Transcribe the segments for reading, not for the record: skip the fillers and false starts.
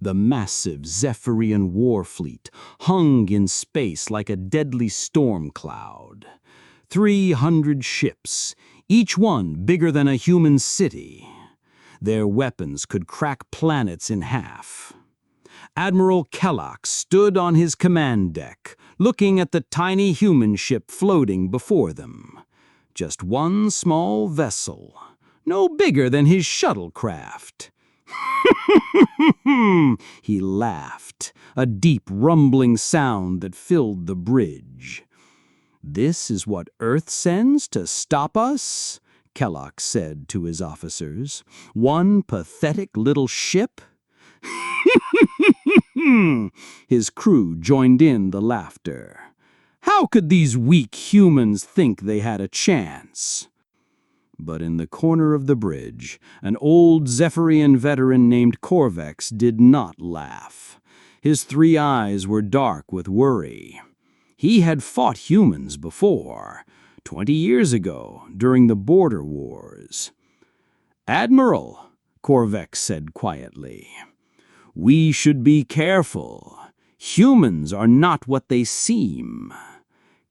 The massive Zephyrian war fleet hung in space like a deadly storm cloud. 300 ships, each one bigger than a human city. Their weapons could crack planets in half. Admiral Galactic stood on his command deck, looking at the tiny human ship floating before them. Just one small vessel, no bigger than his shuttlecraft. He laughed, a deep rumbling sound that filled the bridge. "This is what Earth sends to stop us?" Galactic said to his officers. "One pathetic little ship?" His crew joined in the laughter. How could these weak humans think they had a chance? But in the corner of the bridge, an old Zephyrian veteran named Corvex did not laugh. His 3 eyes were dark with worry. He had fought humans before, 20 years ago, during the border wars. "Admiral," Corvex said quietly, "we should be careful. Humans are not what they seem."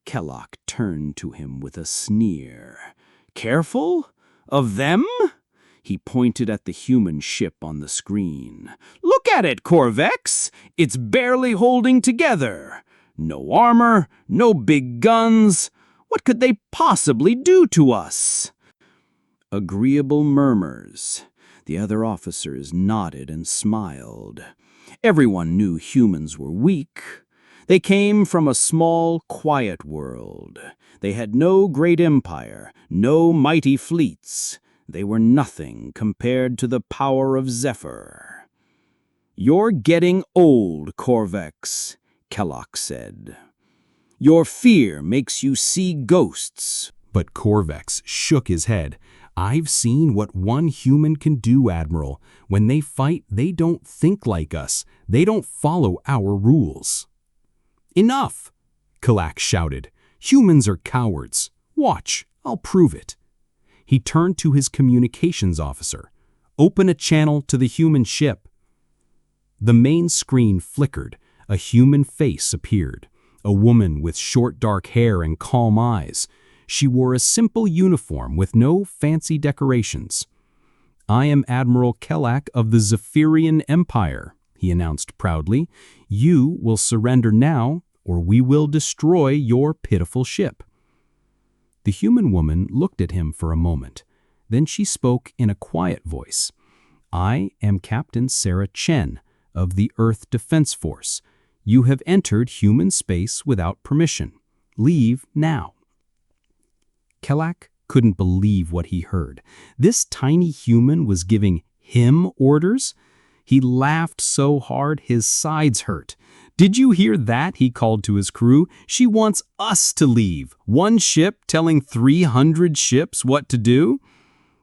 Galactic turned to him with a sneer. "Careful? Of them?" He pointed at the human ship on the screen. "Look at it, Corvex! It's barely holding together. No armor, no big guns. What could they possibly do to us?" Agreeable murmurs. The other officers nodded and smiled. Everyone knew humans were weak. They came from a small, quiet world. They had no great empire, no mighty fleets. They were nothing compared to the power of Zephyr. "You're getting old, Corvex," Galactic said. "Your fear makes you see ghosts." But Corvex shook his head. "I've seen what one human can do, Admiral. When they fight, they don't think like us. They don't follow our rules." "Enough!" Galactic shouted. "Humans are cowards. Watch, I'll prove it." He turned to his communications officer. "Open a channel to the human ship." The main screen flickered. A human face appeared. A woman with short dark hair and calm eyes. She wore a simple uniform with no fancy decorations. "I am Admiral Galactic of the Zephyrian Empire," he announced proudly. "You will surrender now, or we will destroy your pitiful ship." The human woman looked at him for a moment. Then she spoke in a quiet voice. "I am Captain Sarah Chen of the Earth Defense Force. You have entered human space without permission. Leave now." Galactic couldn't believe what he heard. This tiny human was giving him orders? He laughed so hard his sides hurt. "Did you hear that?" he called to his crew. "She wants us to leave. One ship telling 300 ships what to do?"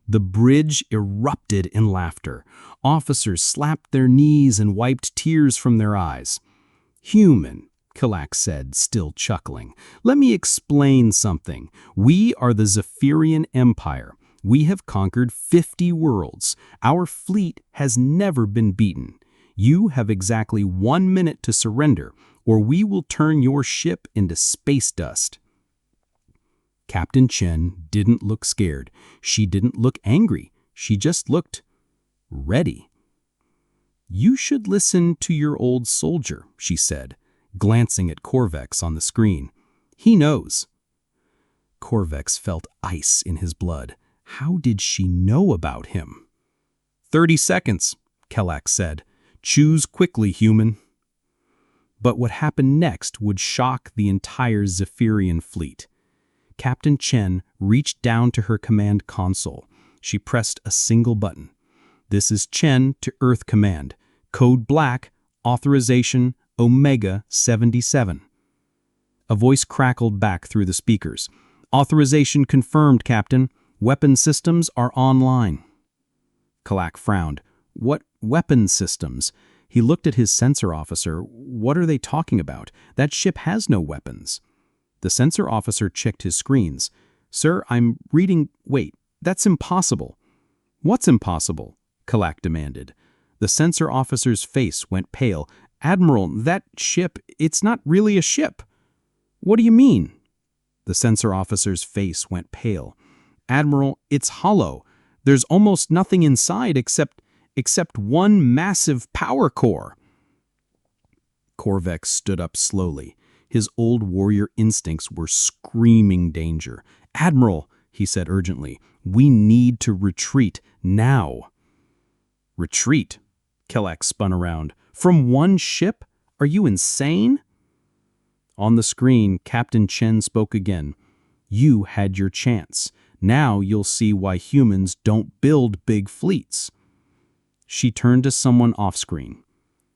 The bridge erupted in laughter. Officers slapped their knees and wiped tears from their eyes. "Human," Galactic said, still chuckling. "Let me explain something. We are the Zephyrian Empire. We have conquered 50 worlds. Our fleet has never been beaten. You have exactly 1 minute to surrender, or we will turn your ship into space dust." Captain Chen didn't look scared. She didn't look angry. She just looked ready. "You should listen to your old soldier," she said, glancing at Corvex on the screen. "He knows." Corvex felt ice in his blood. How did she know about him? 30 seconds, Galactic said. "Choose quickly, human." But what happened next would shock the entire Zephyrian fleet. Captain Chen reached down to her command console. She pressed a single button. "This is Chen to Earth Command. Code Black, authorization Omega 77. A voice crackled back through the speakers. "Authorization confirmed, Captain. Weapon systems are online." Galactic frowned. "What weapon systems?" He looked at his sensor officer. "What are they talking about? That ship has no weapons." The sensor officer checked his screens. "Sir, I'm reading—" "Wait, that's impossible." "What's impossible?" Galactic demanded. The sensor officer's face went pale. "Admiral, that ship, it's not really a ship." "What do you mean?" The sensor officer's face went pale. "Admiral, it's hollow. There's almost nothing inside except one massive power core." Korvex stood up slowly. His old warrior instincts were screaming danger. "Admiral," he said urgently, "we need to retreat now." "Retreat?" Kelleck spun around. "From one ship? Are you insane?" On the screen, Captain Chen spoke again. "You had your chance. Now you'll see why humans don't build big fleets." She turned to someone off-screen.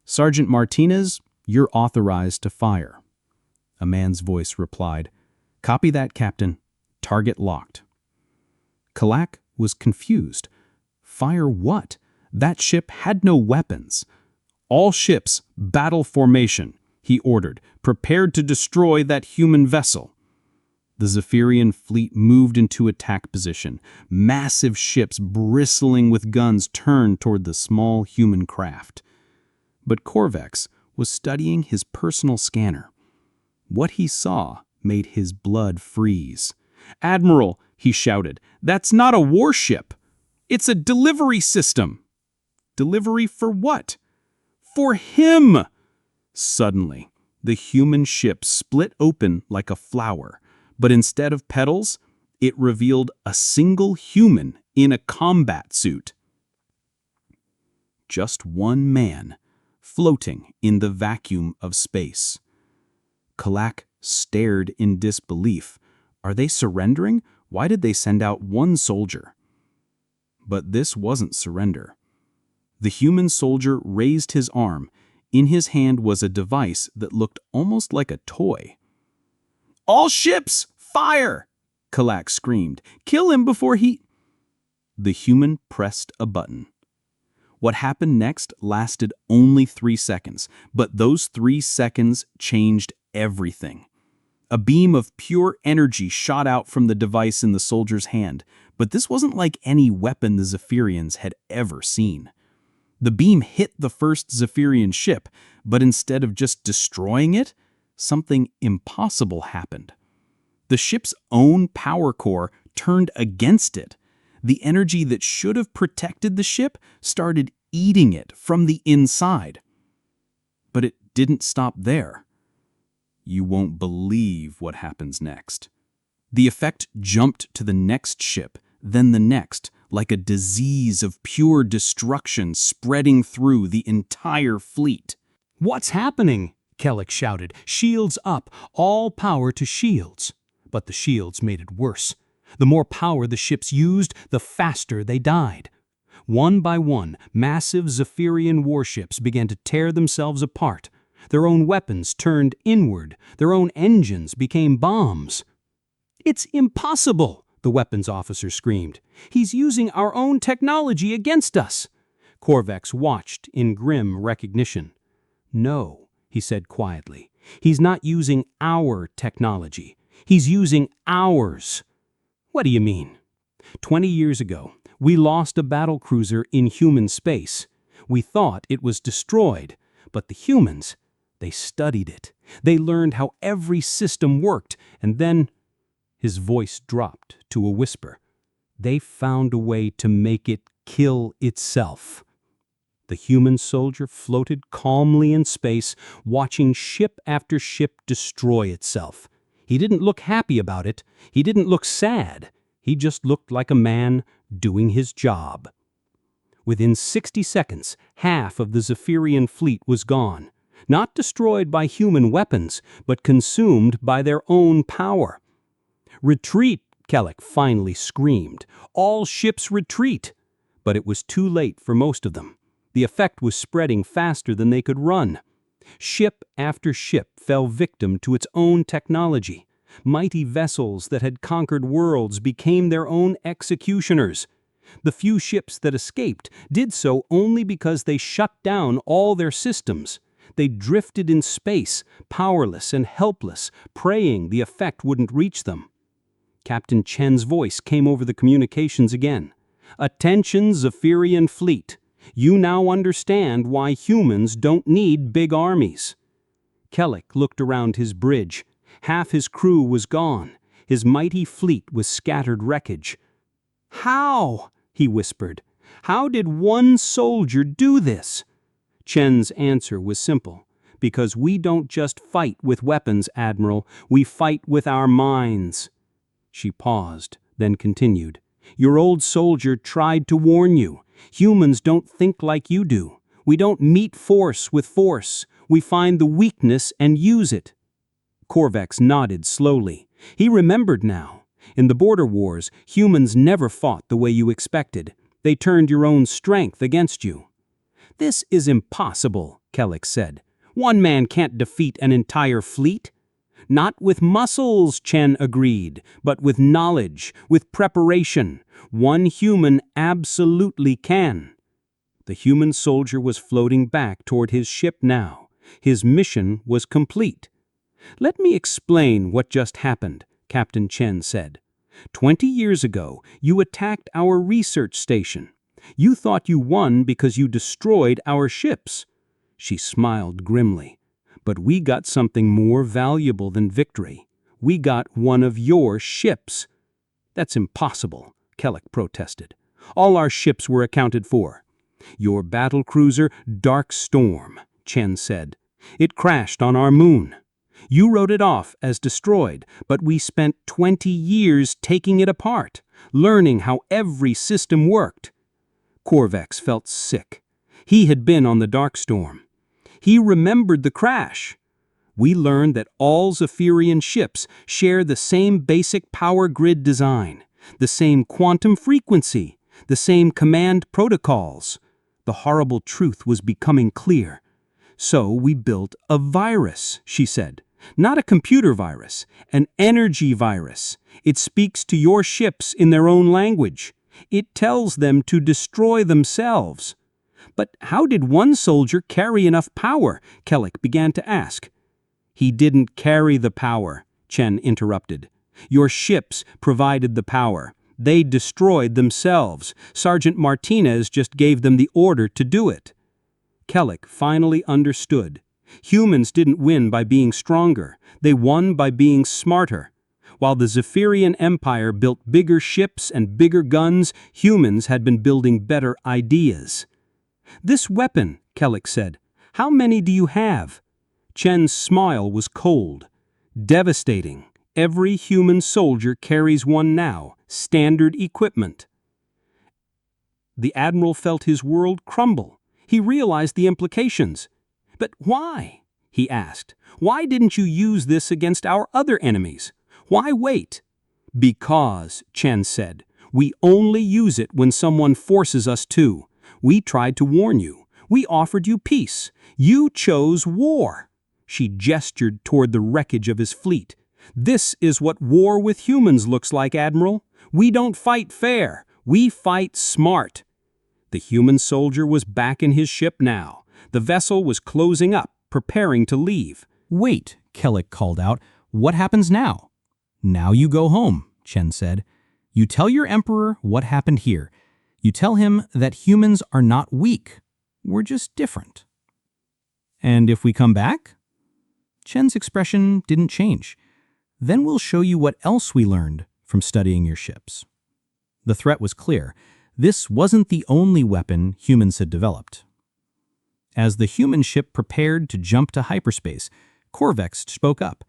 "Sergeant Martinez, you're authorized to fire." A man's voice replied, "Copy that, Captain. Target locked." Kelleck was confused. Fire what? That ship had no weapons. "All ships, battle formation," he ordered, "prepared to destroy that human vessel." The Zephyrian fleet moved into attack position. Massive ships bristling with guns turned toward the small human craft. But Korvex was studying his personal scanner. What he saw made his blood freeze. "Admiral," he shouted, "that's not a warship. It's a delivery system." "Delivery for what?" "For him!" Suddenly, the human ship split open like a flower, but instead of petals, it revealed a single human in a combat suit. Just one man, floating in the vacuum of space. Kelleck stared in disbelief. Are they surrendering? Why did they send out one soldier? But this wasn't surrender. The human soldier raised his arm. In his hand was a device that looked almost like a toy. "All ships, fire!" Kelleck screamed. "Kill him before he—" The human pressed a button. What happened next lasted only 3 seconds, but those 3 seconds changed everything. A beam of pure energy shot out from the device in the soldier's hand, but this wasn't like any weapon the Zephyrians had ever seen. The beam hit the first Zephyrian ship, but instead of just destroying it, something impossible happened. The ship's own power core turned against it. The energy that should have protected the ship started eating it from the inside. But it didn't stop there. You won't believe what happens next. The effect jumped to the next ship, then the next, like a disease of pure destruction spreading through the entire fleet. "What's happening?" Kelleck shouted. "Shields up, all power to shields." But the shields made it worse. The more power the ships used, the faster they died. One by one, massive Zephyrian warships began to tear themselves apart. Their own weapons turned inward. Their own engines became bombs. "It's impossible!" the weapons officer screamed. "He's using our own technology against us." Korvex watched in grim recognition. "No," he said quietly. "He's not using our technology. He's using ours." "What do you mean?" 20 years ago, we lost a battle cruiser in human space. We thought it was destroyed, but the humans, they studied it. They learned how every system worked, and then, his voice dropped to a whisper, they found a way to make it kill itself. The human soldier floated calmly in space, watching ship after ship destroy itself. He didn't look happy about it. He didn't look sad. He just looked like a man doing his job. Within 60 seconds, half of the Zephyrian fleet was gone. Not destroyed by human weapons, but consumed by their own power. "Retreat!" Kelleck finally screamed. "All ships retreat!" But it was too late for most of them. The effect was spreading faster than they could run. Ship after ship fell victim to its own technology. Mighty vessels that had conquered worlds became their own executioners. The few ships that escaped did so only because they shut down all their systems. They drifted in space, powerless and helpless, praying the effect wouldn't reach them. Captain Chen's voice came over the communications again. "Attention, Zephyrian fleet. You now understand why humans don't need big armies." Kellic looked around his bridge. Half his crew was gone. His mighty fleet was scattered wreckage. "How?" he whispered. "How did one soldier do this?" Chen's answer was simple. "Because we don't just fight with weapons, Admiral. We fight with our minds." She paused, then continued. "Your old soldier tried to warn you. Humans don't think like you do. We don't meet force with force. We find the weakness and use it." Corvex nodded slowly. He remembered now. In the border wars, humans never fought the way you expected. They turned your own strength against you. "This is impossible," Kellic said. "One man can't defeat an entire fleet." "Not with muscles," Chen agreed, "but with knowledge, with preparation. One human absolutely can." The human soldier was floating back toward his ship now. His mission was complete. "Let me explain what just happened," Captain Chen said. 20 years ago, you attacked our research station. You thought you won because you destroyed our ships." She smiled grimly. "But we got something more valuable than victory. We got one of your ships." "That's impossible," Kellic protested. "All our ships were accounted for." "Your battle cruiser, Dark Storm," Chen said. "It crashed on our moon. You wrote it off as destroyed, but we spent 20 years taking it apart, learning how every system worked." Corvex felt sick. He had been on the Dark Storm. He remembered the crash. "We learned that all Zephyrian ships share the same basic power grid design, the same quantum frequency, the same command protocols." The horrible truth was becoming clear. "So we built a virus," she said. "Not a computer virus, an energy virus. It speaks to your ships in their own language. It tells them to destroy themselves." "But how did one soldier carry enough power?" Kellic began to ask. "He didn't carry the power," Chen interrupted. "Your ships provided the power. They destroyed themselves. Sergeant Martinez just gave them the order to do it." Kellic finally understood. Humans didn't win by being stronger. They won by being smarter. While the Zephyrian Empire built bigger ships and bigger guns, humans had been building better ideas. "This weapon," Kellic said, "how many do you have?" Chen's smile was cold. "Devastating. Every human soldier carries one now, standard equipment." The Admiral felt his world crumble. He realized the implications. "But why?" he asked. "Why didn't you use this against our other enemies? Why wait?" "Because," Chen said, "we only use it when someone forces us to. We tried to warn you. We offered you peace. You chose war." She gestured toward the wreckage of his fleet. "This is what war with humans looks like, Admiral. We don't fight fair. We fight smart." The human soldier was back in his ship now. The vessel was closing up, preparing to leave. "Wait," Kellic called out. "What happens now?" "Now you go home," Chen said. "You tell your emperor what happened here. You tell him that humans are not weak. We're just different." "And if we come back?" Chen's expression didn't change. "Then we'll show you what else we learned from studying your ships." The threat was clear. This wasn't the only weapon humans had developed. As the human ship prepared to jump to hyperspace, Corvex spoke up.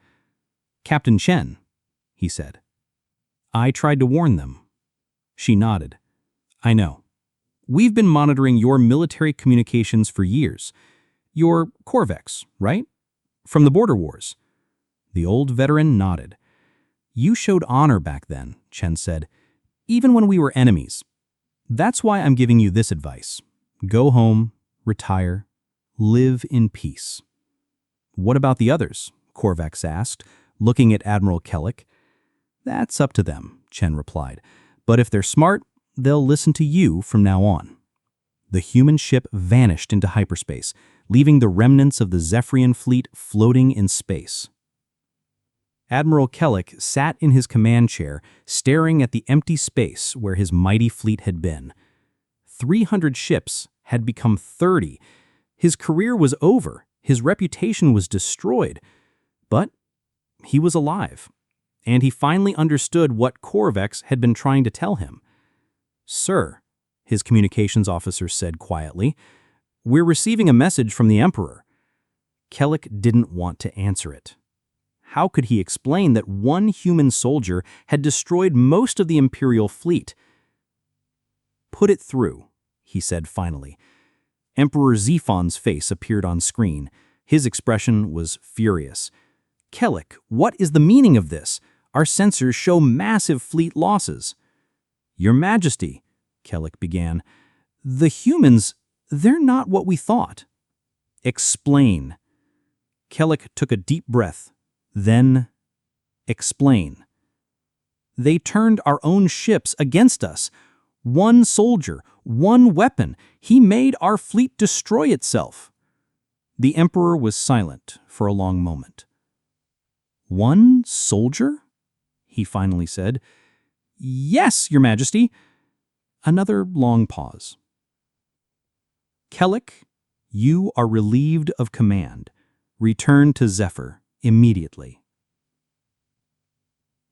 "Captain Chen," he said. "I tried to warn them." She nodded. "I know. We've been monitoring your military communications for years. You're Corvex, right? From the border wars." The old veteran nodded. "You showed honor back then," Chen said, "even when we were enemies. That's why I'm giving you this advice. Go home, retire, live in peace." "What about the others?" Corvex asked, looking at Admiral Kellic. "That's up to them," Chen replied. "But if they're smart, they'll listen to you from now on." The human ship vanished into hyperspace, leaving the remnants of the Zephyrian fleet floating in space. Admiral Kellic sat in his command chair, staring at the empty space where his mighty fleet had been. 300 ships had become 30. His career was over. His reputation was destroyed. But he was alive, and he finally understood what Corvex had been trying to tell him. "Sir," his communications officer said quietly, "we're receiving a message from the Emperor." Kellic didn't want to answer it. How could he explain that one human soldier had destroyed most of the Imperial fleet? "Put it through," he said finally. Emperor Zephon's face appeared on screen. His expression was furious. "Kellic, what is the meaning of this? Our sensors show massive fleet losses." "Your Majesty," Kellic began, "the humans, they're not what we thought." "Explain." Kellic took a deep breath. Then, "Explain." "They turned our own ships against us. One soldier, one weapon. He made our fleet destroy itself." The Emperor was silent for a long moment. "One soldier?" he finally said. "Yes, Your Majesty." Another long pause. "Kellic, you are relieved of command. Return to Zephyr immediately."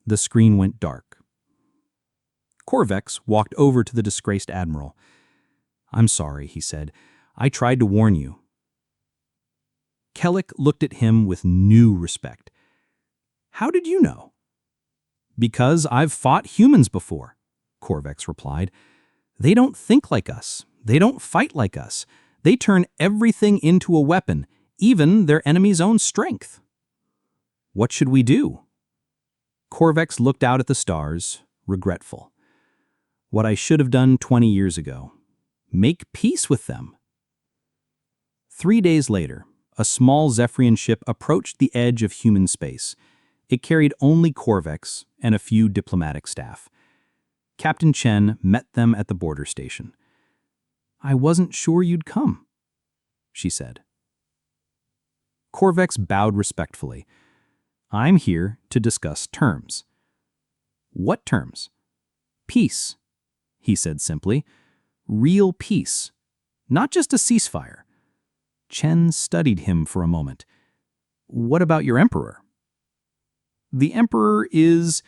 The screen went dark. Corvex walked over to the disgraced admiral. "I'm sorry," he said. "I tried to warn you." Kellic looked at him with new respect. "How did you know?" "Because I've fought humans before," Corvex replied. "They don't think like us. They don't fight like us. They turn everything into a weapon, even their enemy's own strength." "What should we do?" Corvex looked out at the stars, regretful. "What I should have done 20 years ago. Make peace with them." 3 days later, a small Zephyrian ship approached the edge of human space. It carried only Corvex and a few diplomatic staff. Captain Chen met them at the border station. "I wasn't sure you'd come," she said. Corvex bowed respectfully. "I'm here to discuss terms." "What terms?" "Peace," he said simply. "Real peace. Not just a ceasefire." Chen studied him for a moment. "What about your Emperor?" "The Emperor is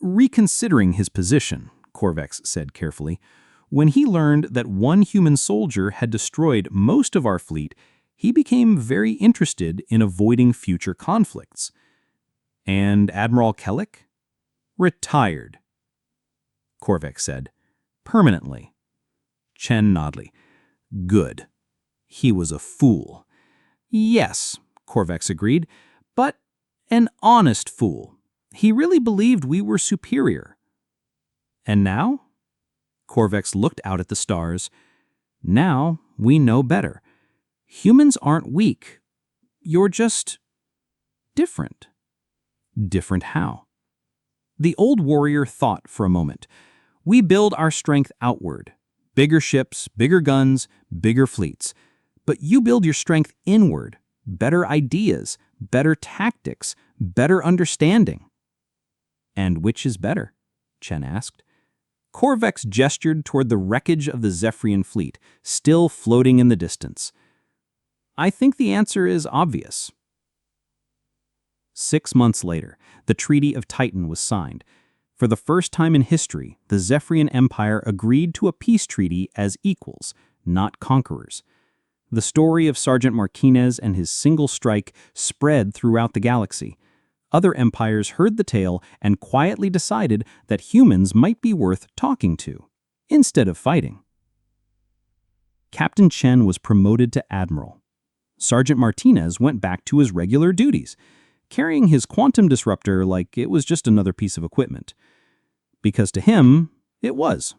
reconsidering his position," Corvex said carefully. "When he learned that one human soldier had destroyed most of our fleet, he became very interested in avoiding future conflicts." "And Admiral Kellic?" "Retired," Corvex said. "Permanently." Chen nodded. "Good. He was a fool." "Yes," Corvex agreed, "but an honest fool. He really believed we were superior." "And now?" Corvex looked out at the stars. "Now we know better. Humans aren't weak. You're just different." "Different how?" The old warrior thought for a moment. "We build our strength outward. Bigger ships, bigger guns, bigger fleets. But you build your strength inward. Better ideas, better tactics, better understanding." "And which is better?" Chen asked. Corvex gestured toward the wreckage of the Zephyrian fleet, still floating in the distance. "I think the answer is obvious." 6 months later, the Treaty of Titan was signed. For the first time in history, the Zephyrian Empire agreed to a peace treaty as equals, not conquerors. The story of Sergeant Martinez and his single strike spread throughout the galaxy. Other empires heard the tale and quietly decided that humans might be worth talking to, instead of fighting. Captain Chen was promoted to admiral. Sergeant Martinez went back to his regular duties, carrying his quantum disruptor like it was just another piece of equipment. Because to him, it was.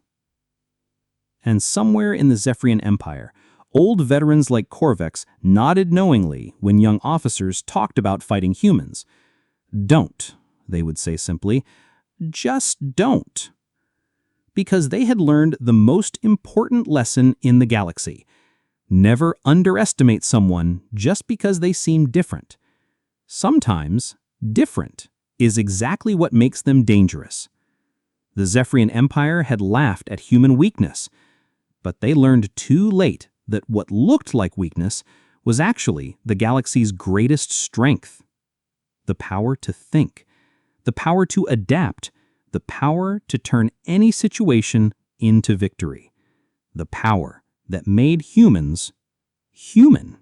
And somewhere in the Zephyrian Empire, old veterans like Corvex nodded knowingly when young officers talked about fighting humans. "Don't," they would say simply. "Just don't." Because they had learned the most important lesson in the galaxy. Never underestimate someone just because they seem different. Sometimes, different is exactly what makes them dangerous. The Zephyrian Empire had laughed at human weakness, But they learned too late that what looked like weakness was actually the galaxy's greatest strength. The power to think, the power to adapt, the power to turn any situation into victory. The power that made humans human.